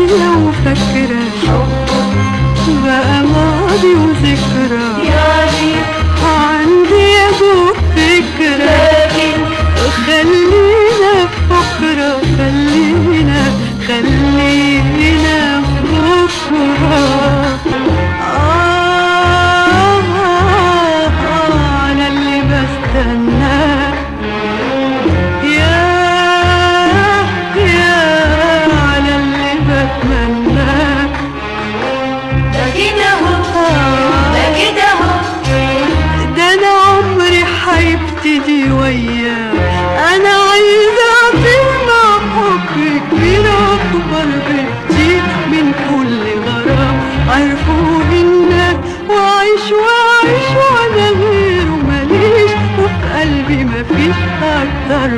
ناسية وفاكرة بقى ماضي وذكرى، يعني عندي يا دوب فكرة، لكن خلينا في بكرة، خلينا في بكرة. أنا اللي بستناه، على اللي بتمناه. ده كده اهو، ده كده اهو، ده أنا عمري هيبتدي وياه، أنا عايزة أعطينا حب كبير أكبر بكتير من كل غرام عرفوه الناس، وأعيش وأعيش وأنا غيره ماليش، وفي قلبي مفيش أكتر